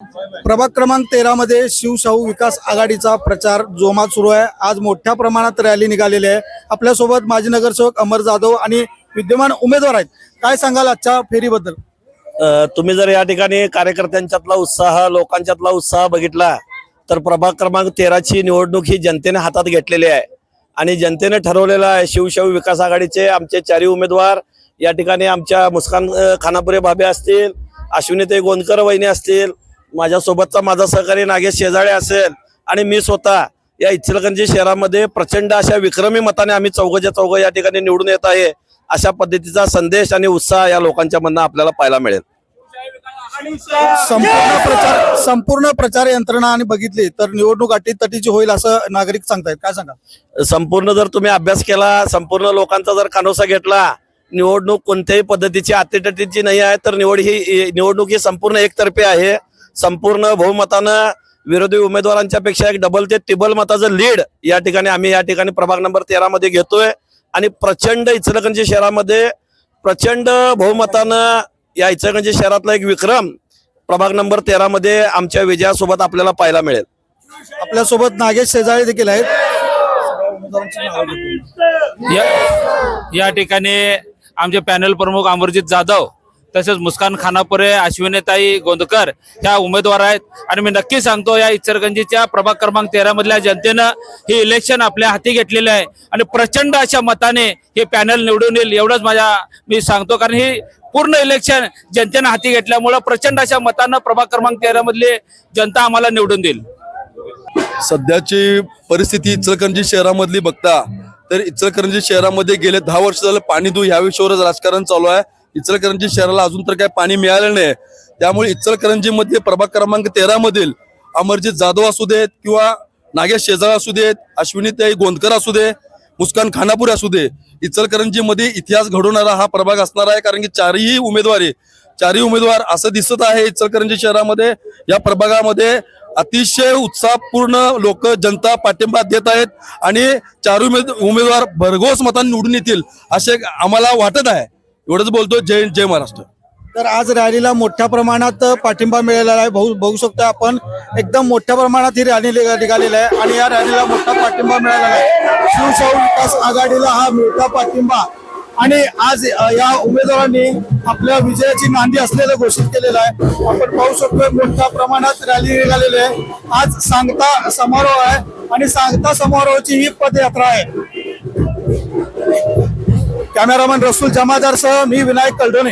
प्रभाग क्रमांक 13 मध्ये शिवशाहू विकास आघाडीचा प्रचार जोमात सुरू आहे। आज मोठ्या प्रमाणात रॅली निघालेली आहे। आपल्यासोबत माजी नगरसेवक अमर जाधव आणि विद्यमान उमेदवार आहेत। काय सांगाल आजच्या फेरीबद्दल? तुम्ही जर या ठिकाणी कार्यकर्त्यांच्यातला उत्साह, लोकांच्यातला उत्साह बघितला तर प्रभाग क्रमांक 13 ची निवडणूक ही जनतेने हातात घेतलेली आहे आणि जनतेने ठरवलेलं आहे। शिवशाहू विकास आघाडीचे आमचे चारही उमेदवार या ठिकाणी आमच्या मुस्कान खानापुरे भाभे असतील, अश्विनीताई गोंदकर वहिनी असतील, माझ्यासोबतचा माझा सहकारी नागेश शेजाळे असेल आणि मी स्वतः या इचलकरंजी शहरामध्ये प्रचंड अशा विक्रमी मताने आम्ही चौघच्या चौघ या ठिकाणी निवडून येत आहे। अशा पद्धतीचा संदेश आणि उत्साह या लोकांच्या मधनं आपल्याला पाहायला मिळेल। संपूर्ण प्रचार यंत्रणा आणि बघितली तर निवडणूक अटीतटीची होईल असं नागरिक सांगतायत। काय सांगा? संपूर्ण जर तुम्ही अभ्यास केला, संपूर्ण लोकांचा जर कानोसा घेतला, निवडणूक कोणत्याही पद्धतीची अटीतटीची नाही आहे। तर निवडणूक ही संपूर्ण एकतर्फी आहे। संपूर्ण बहुमतानं विरोधी उमेदवारांच्या पेक्षा एक डबल ते तिबल मताचं लीड या ठिकाणी आम्ही या ठिकाणी प्रभाग नंबर 13 मध्ये घेतोय आणि प्रचंड इचलकरंजी शहरामध्ये प्रचंड बहुमतानं या इचलकरंजी शहरातला एक विक्रम प्रभाग नंबर 13 मध्ये आमच्या विजयासोबत आपल्याला पाहायला मिळेल। आपल्यासोबत नागेश शेजाळे देखील आहेत। या ठिकाणी आमचे पॅनल प्रमुख अमरजीत जाधव तसेच मुस्कान खानापुरे, अश्विनीताई गोंदकर ह्या उमेदवार आहेत आणि मी नक्की सांगतो या इचलकरंजीच्या प्रभाग क्रमांक 13 मधल्या जनतेनं हे इलेक्शन आपल्या हाती घेतलेले आहे आणि प्रचंड अशा मताने हे पॅनल निवडून येईल एवढंच मी सांगतो। कारण हे पूर्ण इलेक्शन जनतेनं हाती घेतल्यामुळे प्रचंड अशा मतानं प्रभाग क्रमांक 13 मधले जनता आम्हाला निवडून देईल। सध्याची परिस्थिती इचलकरंजी शहरामधली बघता तर इचलकरंजी शहरामध्ये गेले 10 वर्ष झाले पाणी दू ह्या विषयावरच राजकारण चालू आहे। इचलकरंजी शहराला अजून तर काही पाणी मिळालं नाही, त्यामुळे इचलकरंजी मध्ये प्रभाग क्रमांक 13 मधील अमरजीत जाधव असू देत किंवा नागेश शेजाळ असू देत, अश्विनीताई गोंदकर असू दे, मुस्कान खानापुरे असू दे, इचलकरंजी मध्ये इतिहास घडवणारा हा प्रभाग असणार आहे। कारण की चारही उमेदवार असं दिसत आहे इचलकरंजी शहरामध्ये या प्रभागामध्ये अतिशय उत्साहपूर्ण लोक जनता पाठिंबा देत आहेत आणि चारही उमेदवार भरघोस मतांनी निवडून येतील असे आम्हाला वाटत आहे। एवढंच बोलतो। जय महाराष्ट्र। तर आज रॅलीला मोठ्या प्रमाणात पाठिंबा मिळालेला आहे। बघू शकतो आपण एकदम मोठ्या प्रमाणात ही रॅली निघालेली आहे आणि या रॅलीला मोठा पाठिंबा मिळालेला आहे। शिवशाहू विकास आघाडीला हा मोठा पाठिंबा आणि आज या उमेदवारांनी आपल्या विजयाची नांदी असलेलं घोषित केलेलं आहे। आपण पाहू शकतो मोठ्या प्रमाणात रॅली निघालेली आहे। आज सांगता समारोह आहे आणि सांगता समारोहाची ही पदयात्रा आहे। कॅमेरामन रसूल जमादार सह मी विनायक कलडोने।